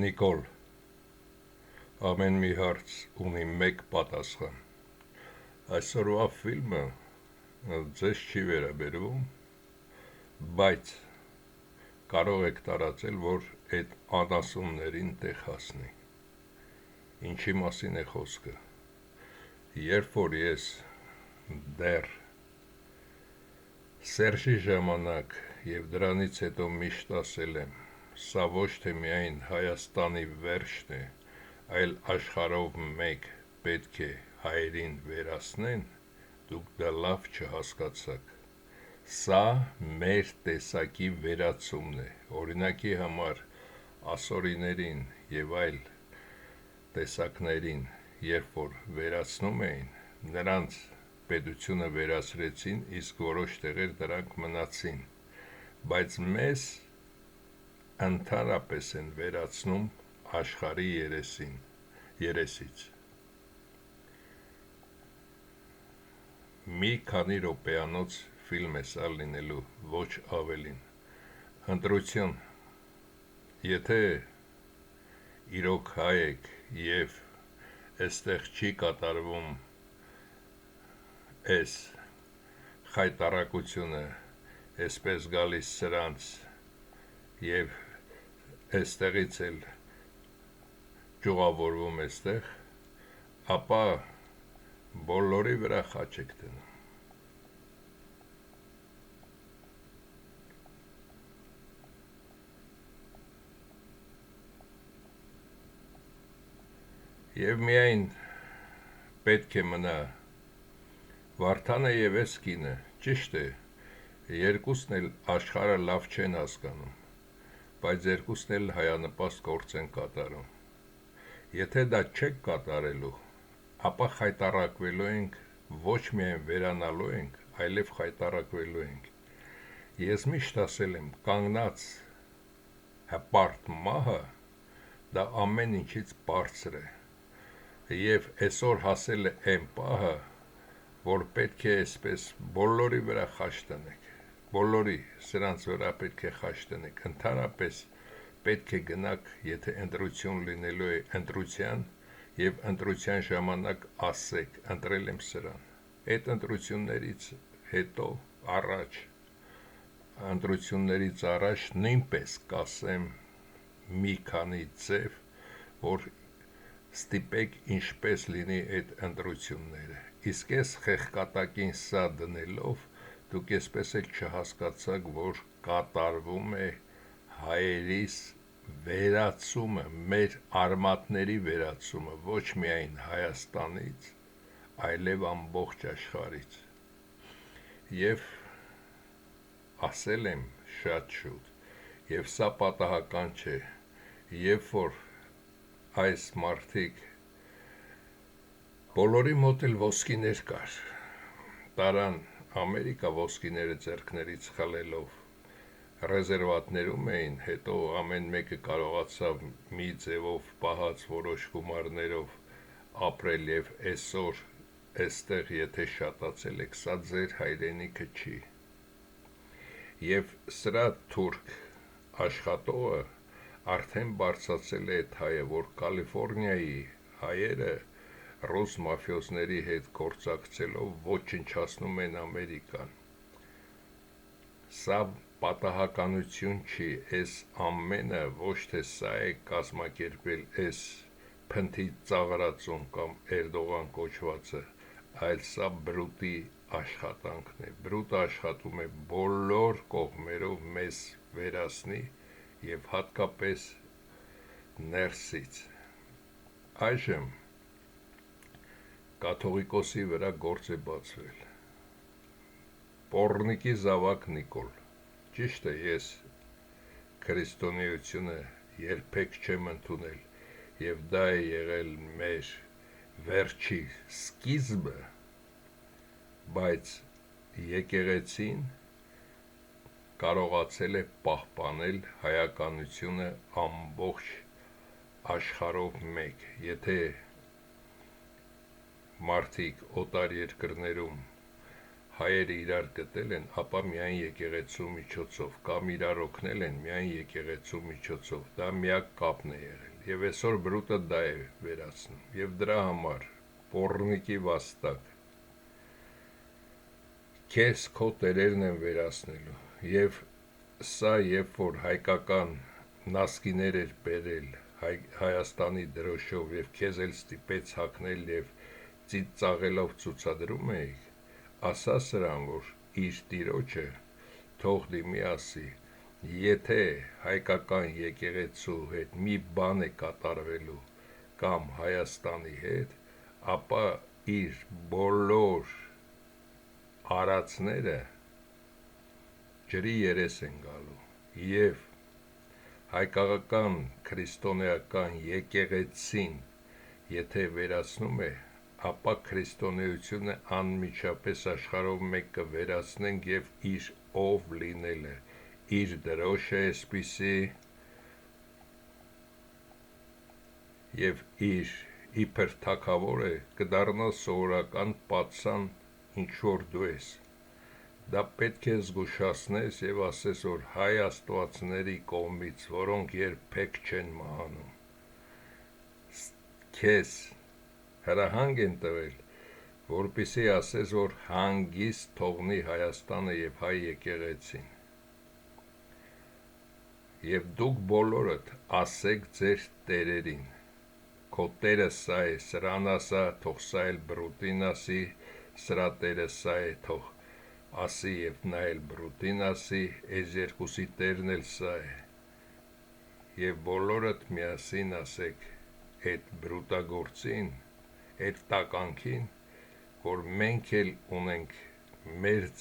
Նիկոլ, ամեն մի հարց ունի մեկ պատասխան։ Այսօրվա ֆիլմը ձեզ չի վերաբերում, բայց կարող եք տարածել, որ այդ անասուններին տեղ հասնի։ Ինչի մասին է խոսքը։ Երբ որ ես դեռ Սերժի ժամանակ եւ դրանից հետո միշտ ասել եմ, սա ոչ թե միայն Հայաստանի վերջն է, այլ աշխարհով մեկ պետք է հայերին վերացնեն, դուք դա լավ չհասկացաք։ Սա մեր տեսակի վերացումն է, օրինակի համար ասորիներին եւ այլ տեսակներին, երբ որ վերացնում էին, նրանց պետությունը վերացրեցին, իսկ որոշ տեղեր դրանք մնացին, բայց մեզ ընդհանրապես են վերացնում աշխարհի երեսից։ Մի քանի րոպեանոց ֆիլմ է սա լինելու, ոչ ավելին։ Ընտրություն, եթե իրոք հայ եք եւ այստեղ չի կատարվում այս խայտառակությունը, այսպես գալիս սրանց եւ այստեղից էլ ճյուղավորվում այստեղ, ապա բոլորի վրա խաչ եք դնում։ Եվ միայն պետք է մնա Վարդանը եւ այս կինը, ճիշտ է, երկուսն էլ աշխարհը լավ չեն հասկանում, բայց երկուսն էլ հայանպաստ գործ են կատարում։ Եթե դա չեք կատարելու, ապա խայտառակվելու ենք, ոչ միայն վերանալու ենք, այլև խայտառակվելու ենք։ Ես միշտ ասել եմ, կանգնած հպարտ մահը դա ամեն ինչից բարձր է։ Եվ այսօր հասել է այն պահը, որ պետք է այսպես բոլորի վրա խաչ տնեք, բոլորի սրանց վրա պետք է խաչ տնեք, ընդհանրապես պետք է գնաք, եթե ընտրություն լինելու է ընտրության եւ ընտրության ժամանակ ասեք, ընտրել եմ սրան։ Այդ ընտրություններից հետո ընտրություններից առաջ նույնպես կասեմ մի քանի ձև, որ ստիպեք ինչպես լինի այդ ընտրությունները։ Իսկ այս խեղկատակին սա դնելով, դուք այսպես էլ չհասկացաք, որ կատարվում է հայերիս վերացումը, մեր արմատների վերացումը, ոչ միայն Հայաստանից, այլև ամբողջ աշխարհից։ Եվ ասել եմ շատ շուտ, եւ սա պատահական չէ, երբ որ այս մարդիկ բոլորի մոտ էլ ոսկիներ կար, տարան Ամերիկա ոսկիները ձեռքներից խլելով, ռեզերվատներում էին, հետո ամեն մեկը կարողացավ մի ձևով պահած որոշ գումարներով ապրել եւ այսօր այստեղ եթե շատացել եք, սա ձեր հայրենիքը չի։ Եվ սրա թուրք աշխատողը արդեն բարձրացել է այդ հայը, որ Կալիֆոռնիայի հայերը ռուս մաֆիոզների հետ գործակցելով ոչնչացնում են Ամերիկան։ Սա պատահականություն չի, այս ամենը ոչ թե սա է կազմակերպել այս փնթի ծաղրածուն կամ Էրդողան կոչվածը, այլ սա բրուտի աշխատանքն է, բրուտը աշխատում է բոլոր կողմերով մեզ վերացնի եւ հատկապես ներսից։ Այժմ կաթողիկոսի վրա գործ է բացվել։ Պոռնիկի զավակ Նիկոլ, ճիշտ է, ես քրիստոնեությունը երբեք չեմ ընդունել եւ դա է եղել մեր վերջի սկիզբը, բայց եկեղեցին կարողացել է պահպանել հայականությունը ամբողջ աշխարհով մեկ։ Եթե մարդիկ օտար երկրներում հայերը իրար գտել են, ապա միայն եկեղեցու միջոցով, կամ իրար օգնել են միայն եկեղեցու միջոցով, դա միակ կապն է եղել, և այսօր բրուտը դա է վերացնում, և դրա համար պոռնիկի վաստակ, քեզ քո տերերն են վերացնելու, և սա երբ որ հայկական նասկիներ էր բերել Հայաստանի դրոշով և քեզ էլ ստիպեց հագնել և ծիծաղելով ցուցադրում էիք, ասա սրան, որ իր տիրոջը թող դիմի ասի, եթե հայկական եկեղեցու հետ մի բան է կատարվելու կամ Հայաստանի հետ, ապա իր բոլոր արածները ջրի երես են գալու և հայկական քրիստոնեական եկեղեցին եթե վերացնում է, ապա քրիստոնեությունը անմիջապես աշխարհով մեկ կվերացնենք և իր ով լինելը, իր դրոշը էսպիսի և իր իբր թագավորը կդառնա սովորական պատսան, ինչ որ դու ես, դա պետք է զգուշացնես և ասես, որ հայ աստվածների կողմից, որոնք երբեք չեն մահանում, քեզ հրահանգ են տվել, որպեսզի ասես, որ հանգիստ թողնի Հայաստանը և հայ եկեղեցին, և դուք բոլորդ ասեք ձեր տերերին, քո տերը սա է, սրան ասա, թող սա էլ բրուտին ասի, սրա տերը սա է, թող ասի և նա էլ բրուտին ասի, այս երկուսի տերն էլ սա է, և բոլորդ միասին ասեք այդ բրուտագործին, այդ տականքին, որ մենք էլ ունենք մեր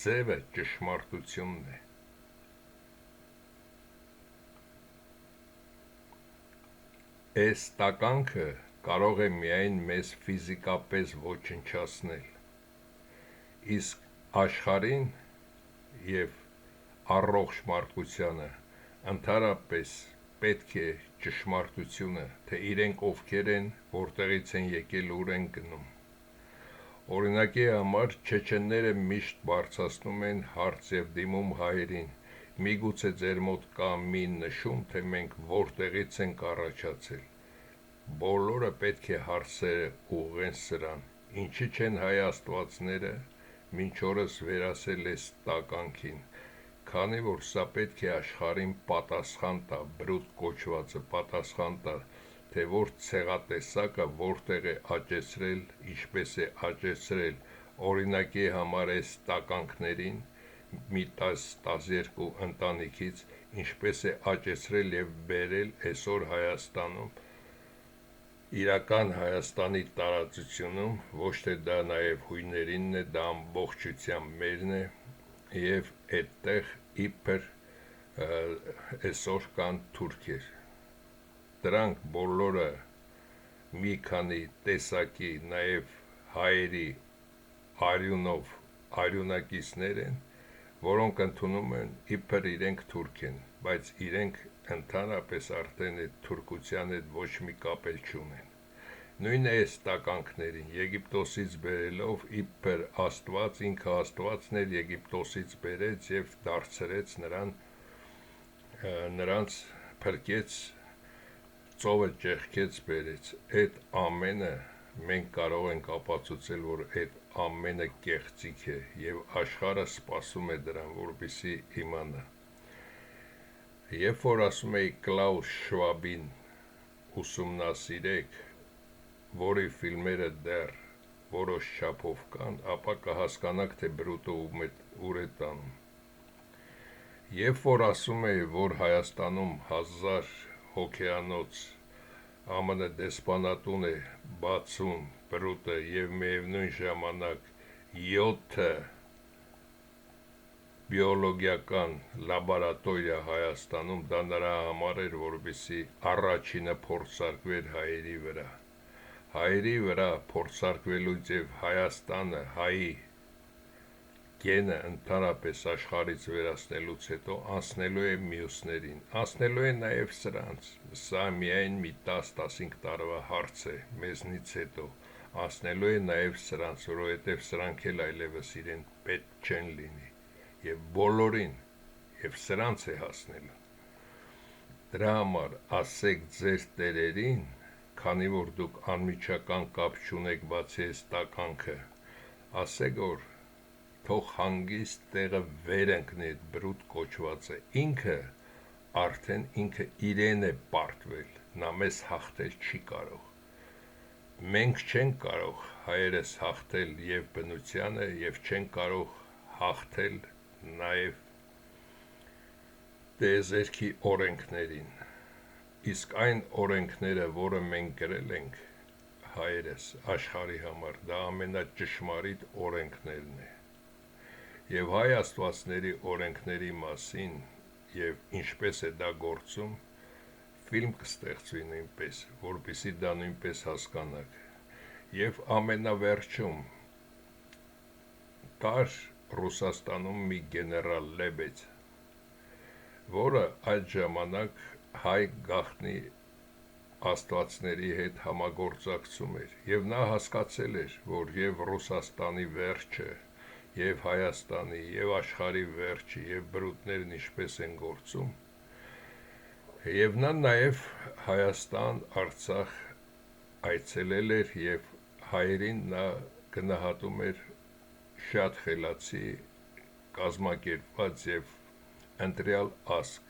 ձևը ճշմարտությունն է, այս տականքը կարող է միայն մեզ ֆիզիկապես ոչնչացնել, իսկ աշխարհին և առողջ մարդկությանը ընդհանրապես պետք է ճշմարտությունը, թե իրենք ովքեր են, որտեղից են եկել, ուր են գնում, օրինակի համար չեչենները միշտ բարձրացնում են հարց և դիմում հայերին, միգուցե ձեր մոտ կա մի նշում, թե մենք որտեղից ենք առաջացել, բոլորը պետք է հարցերը ուղղեն սրան, ինչի չեն հայ աստվածները մինչ օրս վերացել այս տականքին, քանի որ սա պետք է աշխարհին պատասխան տա, բրուտ կոչվածը պատասխան տա, թե որ ցեղատեսակը որտեղ է աճեցրել, ինչպես է աճեցրել, օրինակի համար այս տականքներին մի 10-12 ընտանիքից ինչպես է աճեցրել և բերել այսօր Հայաստանում, իրական Հայաստանի տարածությունում, ոչ թե դա նաև հույներինն է, դա ամբողջությամբ մերն է և այդտեղ իբր այսօր կան թուրքեր, դրանք բոլորը մի քանի տեսակի նաև հայերի արյունով արյունակիցներ են, որոնք ընդունում են իբր իրենք թուրք են, բայց իրենք ընդհանրապես արդեն այդ թուրքության հետ ոչ մի կապ էլ չունեն, նույն է այս տականքներին, Եգիպտոսից բերելով իբր աստված, ինքը աստվածն էր Եգիպտոսից բերեց և դարձրեց նրանց փրկեց, ծովը ճեղքեց բերեց, այդ ամենը մենք կարող ենք ապացուցել, որ այդ ամենը կեղծիք է և աշխարհը սպասում է դրան, որպեսզի իմանա, երբ որ ասում էի Կլաուս Շվաբին ուսումնասիրեք, որի ֆիլմերը դեռ որոշ չափով կան, ապա կհասկանաք, թե բրուտը ուր է տանում, երբ որ ասում էի, որ Հայաստանում 1000 հոգեանոց ԱՄՆ դեսպանատուն է բացում բրուտը և միևնույն ժամանակ 7 բիոլոգիական լաբորատորիա Հայաստանում, դա նրա համար էր, որպեսզի առաջինը փորձարկվեր հայերի վրա փորձարկվելուց և Հայաստանը, հայի գենը ընդհանրապես աշխարհից վերացնելուց հետո անցնելու է մյուսներին, անցնելու է նաև սրանց, սա միայն մի 10-15 տարվա հարց է մեզնից հետո, անցնելու է նաև սրանց, որովհետև սրանք էլ այլևս իրեն պետք չեն լինի, և բոլորին, և սրանց է հասնելու։ Դրա համար ասեք ձեր տերերին, քանի որ դուք անմիջական կապ չունեք բացի այս տականքը, ասեք, որ թող հանգիստ տեղը վեր ընկնի այդ բրուտ կոչվածը, ինքը արդեն ինքը իրեն է պարտվել, նա մեզ հաղթել չի կարող։ Մենք չենք կարող հայերս հաղթել և բնությանը և չենք կարող հաղթել նաև տիեզերքի օրենքներին, իսկ այն օրենքները, որը մենք գրել ենք հայերս աշխարհի համար, դա ամենաճշմարիտ օրենքներն է։ Եվ հայ աստվածների օրենքների մասին և ինչպես է դա գործում, ֆիլմ կստեղծվի նույնպես, որպեսզի դա նույնպես հասկանաք։ Եվ ամենավերջում կար Ռուսաստանում մի գեներալ Լեբեդ, որը այդ ժամանակ հայ գաղտնի աստվածների հետ համագործակցում էր, և նա հասկացել էր, որ և Ռուսաստանի վերջը, և Հայաստանի, և աշխարհի վերջը, և բրուտներն ինչպես են գործում, և նա նաև Հայաստան, Արցախ այցելել էր, և հայերին նա գնահատում էր շատ խելացի, կազմակերպված և ընտրյալ ազգ,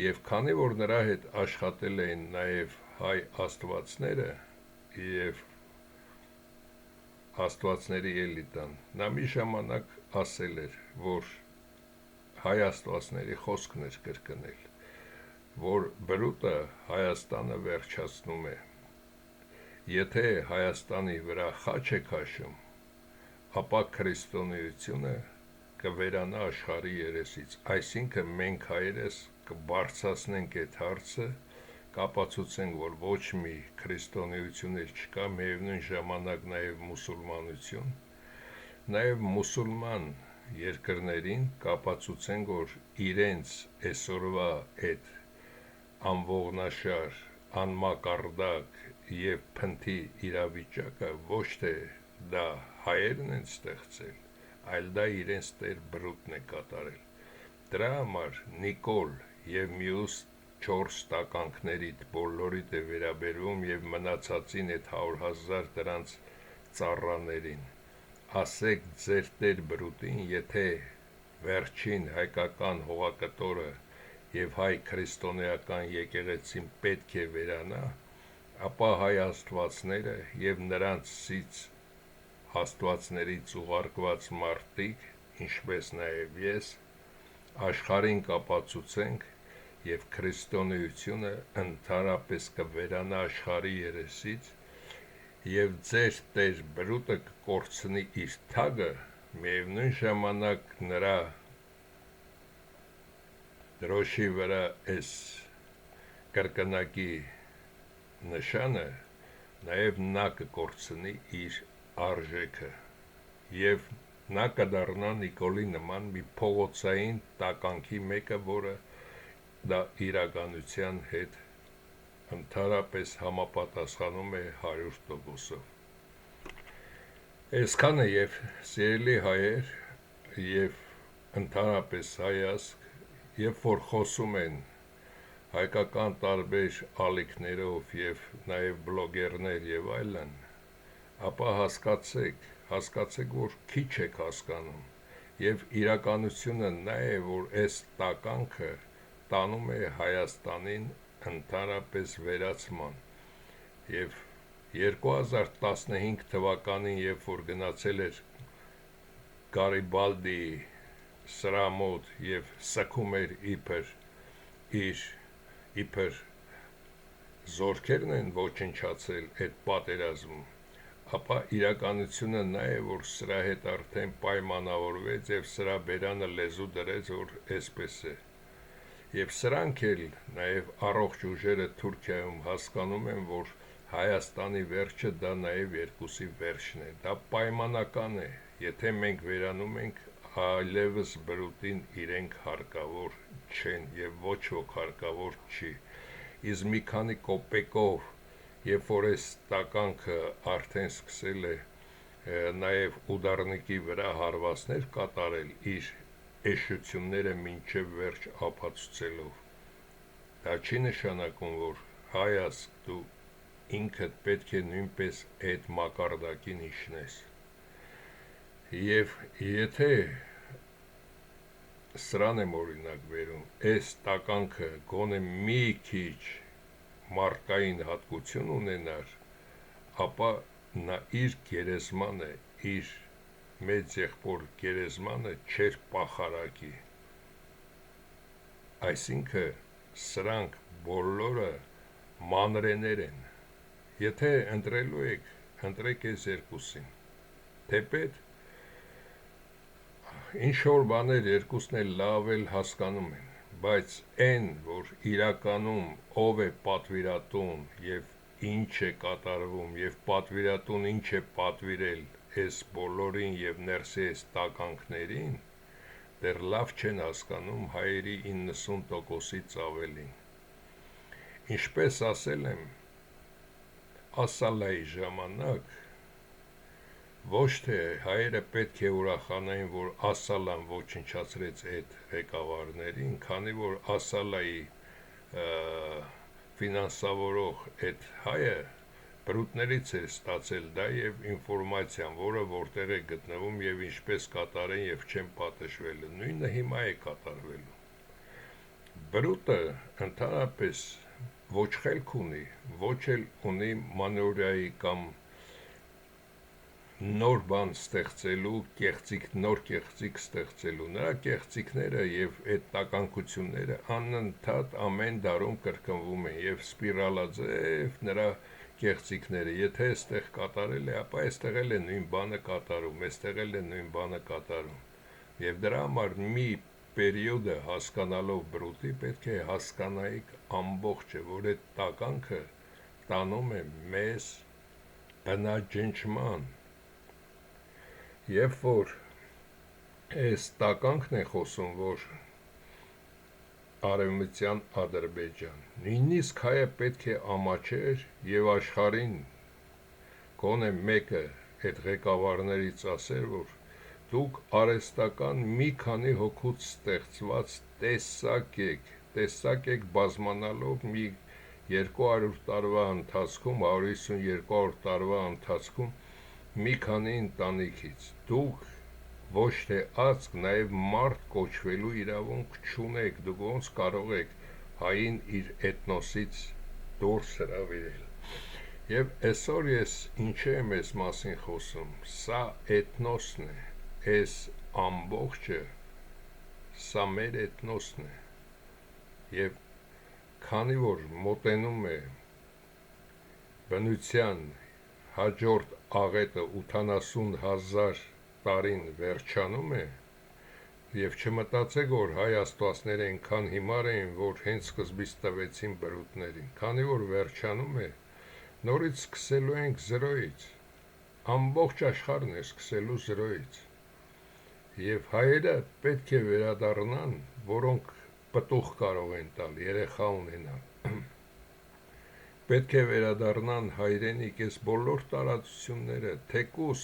և քանի որ նրա հետ աշխատել էին նաև հայ աստվածները և աստվածների էլիտան, նա մի ժամանակ ասել էր, որ հայ աստվածների խոսքն էր կրկնել, որ բրուտը Հայաստանը վերջացնում է, եթե Հայաստանի վրա խաչ է քաշում, ապա քրիստոնեությունը կվերանա աշխարհի երեսից, այսինքն մենք հայերս կբարձրացնենք այդ հարցը, կապացուցենք, որ ոչ մի քրիստոնեություն էլ չկա, միևնույն ժամանակ նաև մուսուլմանություն, նաև մուսուլման երկրներին կապացուցենք, որ իրենց այսօրվա այդ անողնաշար, անմակարդակ և փնթի իրավիճակը ոչ թե դա հայերն են ստեղծել, այլ դա իրենց տեր բրուտն է կատարել։ Դրա համար Նիկոլ և մյուս 4 տականքներիդ բոլորիդ է վերաբերվում և մնացածին այդ 100,000 դրանց ծառաներին, ասեք ձեր տեր բրուտին, եթե վերջին հայկական հողակտորը և հայ քրիստոնեական եկեղեցին պետք է վերանա, ապա հայ աստվածները և նրանցից աստվածներից ուղարկված մարդիկ, ինչպես նաև ես, աշխարհին կապացուցենք և քրիստոնեությունը ընդհանրապես կվերանա աշխարհի երեսից, և ձեր տեր բրուտը կկորցնի իր թագը, միևնույն ժամանակ նրա դրոշի վրա այս կրկնակի նշանը, նաև նա կկորցնի իր արժեքը, և նա կդառնա Նիկոլի նման մի փողոցային տականքի մեկը, որը դա իրականության հետ ընդհանրապես համապատասխանում է 100%-ով։ Այսքանը և սիրելի հայեր և ընդհանրապես հայ ազգ, երբ որ խոսում են հայկական տարբեր ալիքներով և նաև բլոգերներ և այլն, ապա հասկացեք, որ քիչ եք հասկանում, և իրականությունը նա է, որ այս տականքը տանում է Հայաստանին ընդհանրապես վերացման, և 2015 թվականին, երբ որ գնացել էր Գարիբալդի սրա մոտ և սգում էր իբր զորքերն են ոչնչացել այդ պատերազմում, ապա իրականությունը նա է, որ սրա հետ արդեն պայմանավորվեց և սրա բերանը լեզու դրեց, որ այսպես է, և սրանք էլ նաև առողջ ուժերը Թուրքիայում հասկանում են, որ Հայաստանի վերջը դա նաև երկուսի վերջն է, դա պայմանական է, եթե մենք վերանում ենք, այլևս բրուտին իրենք հարկավոր չեն և ոչ ոք հարկավոր չի, իսկ մի քանի կոպեկով երբ որ այս տականքը արդեն սկսել է նաև ուդարնիկի վրա հարվածներ կատարել իր էշությունները մինչև վերջ ապացուցելով, դա չի նշանակում, որ հայացք դու ինքդ պետք է նույնպես այդ մակարդակին իջնես։ Եվ եթե սրան եմ օրինակ վերում, այս տականքը գոնե մի քիչ մարդկային հատկություն ունենար, ապա նա իր գերեզմանը, իր մեծ եղբոր գերեզմանը չէր պախարակի։ Այսինքն սրանք բոլորը մանրեներ են։ Եթե ընտրելու եք, ընտրեք այս երկուսին, թեպետ ինչ-որ բաներ երկուսն էլ լավ էլ հասկանում են, բայց այն, որ իրականում ով է պատվիրատուն և ինչ է կատարվում և պատվիրատուն ինչ է պատվիրել այս բոլորին և ներսի այս տականքներին, դեռ լավ չեն հասկանում հայերի 90%-ից ավելին։ Ինչպես ասել եմ, Ասալայի ժամանակ ոչ թե հայերը պետք է ուրախանային, որ Ասալան ոչնչացրեց այդ ղեկավարներին, քանի որ Ասալայի ֆինանսավորող այդ հայը բրուտներից էր ստացել դա և ինֆորմացիան, որը որտեղ է գտնվում և ինչպես կատարեն և չեն պատժվելու, նույնը հիմա է կատարվելու։ Բրուտը ընդհանրապես ոչ խելք ունի, ոչ էլ ունի մանորյայի կամ նոր բան ստեղծելու, նոր կեղծիք ստեղծելու, նրա կեղծիքները և այդ տականքությունները անընդհատ ամեն դարում կրկնվում են և սպիրալաձև նրա կեղծիքները, եթե այստեղ կատարել է, ապա այստեղ էլ է նույն բանը կատարում, այստեղ էլ է նույն բանը կատարում։ Եվ դրա համար մի պերիոդը հասկանալով բրուտի պետք է հասկանայիք ամբողջը, որ այդ տականքը տանում է մեզ բնաջնջման։ Երբ որ այս տականքն է խոսում, որ արևմտյան Ադրբեջան, նույնիսկ հայը պետք է ամաչեր և աշխարհին գոնե մեկը այդ ղեկավարներից ասեր, որ դուք արհեստական մի քանի հոգուց ստեղծված տեսակ եք բազմանալով մի 200 տարվա ընթացքում, 150-200 տարվա ընթացքում մի քանի ընտանիքից, դուք ոչ թե ազգ, նաև մարդ կոչվելու իրավունք չունեք, դուք ոնց կարող եք հային իր էթնոսից դուրս հրավիրել։ Եվ այսօր ես ինչի եմ այս մասին խոսում, սա էթնոսն է, այս ամբողջը, սա մեր էթնոսն է, և քանի որ մոտենում է բնության հաջորդ աղետը 80,000 տարին վերջանում է, և չմտածեք, որ հայ աստվածները այնքան հիմար էին, որ հենց սկզբից տվեցին բրուտներին, քանի որ վերջանում է, նորից սկսելու ենք զրոյից, ամբողջ աշխարհն է սկսելու զրոյից, և հայերը պետք է վերադառնան, որոնք պտուղ կարող են տալ, երեխա ունենալ, պետք է վերադառնան հայրենիք, այս բոլոր տարածությունները, թեկուզ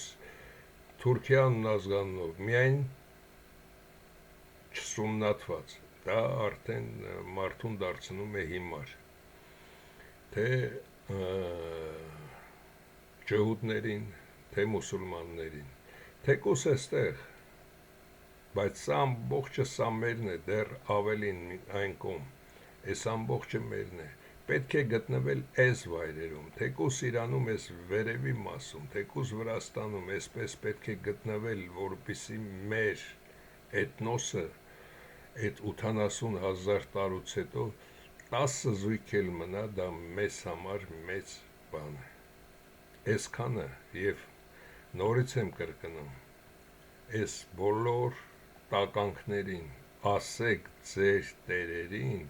Թուրքիան ազգանունով, միայն չսումնատված, դա արդեն մարդուն դարձնում է հիմար, թե ջհուդներին, թե մուսուլմաններին, թեկուզ էստեղ, բայց սա ամբողջը սա մերն է, դեռ ավելին այն կողմ, այս ամբողջը մերն է, պետք է գտնվել այս վայրերում, թեկուզ Իրանում այս վերևի մասում, թեկուզ Վրաստանում, այսպես պետք է գտնվել, որպեսզի մեր էթնոսը այդ 80,000 տարուց հետո 10 զույգ էլ մնա, դա մեզ համար մեծ բան է։ Այսքանը և նորից եմ կրկնում, այս բոլոր տականքներին ասեք ձեր տերերին,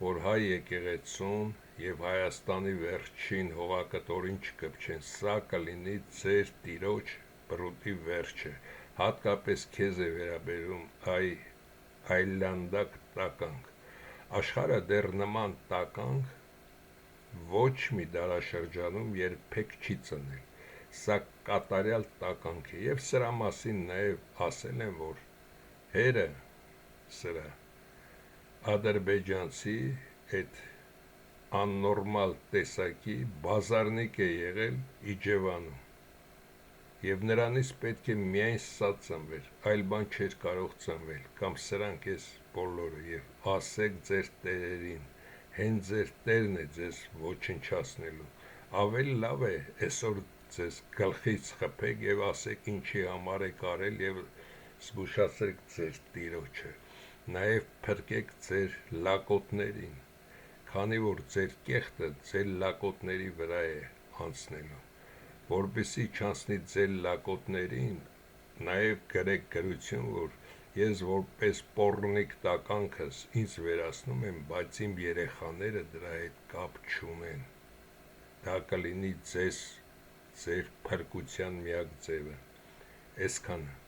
որ հայ եկեղեցուն և Հայաստանի վերջին հողակտորին չկպչեն, սա կլինի ձեր տիրոջ բրուտի վերջը, հատկապես քեզ է վերաբերում այլանդակ տականք, աշխարհը դեռ նման տականք ոչ մի դարաշրջանում երբեք չի ծնել։ Սա կատարյալ տականք է, եւ սրա մասին նաեւ ասել են, որ հերը սրա ադրբեջանցի այդ աննորմալ տեսակի բազարնիկ է եղել Իջևանում, եւ նրանից պետք է միայն սա ծնվեր, այլ բան չէր կարող ծնվել, կամ սրանք էս բոլորը, եւ ասեք ձեր տերերին, հենց ձեր տերն է ձեզ ոչնչացնելու, ավելի լավ է այսօր ձեզ գլխից խփեք եւ ասեք ինչի համար եք արել եւ զգուշացրեք ձեր տիրոջը, նաեւ փրկեք ձեր լակոտներին, քանի որ ձեր կեղտը ձեր լակոտների վրա է անցնելու, որպեսզի չանցնի ձեր լակոտներին, նաեւ գրեք գրություն, որ ես որպես պոռնիկ տականքս ինձ վերացնում եմ, բայց իմ երեխաները դրա հետ կապ չունեն, դա կլինի ձեր փրկության միակ ձևը, այսքանը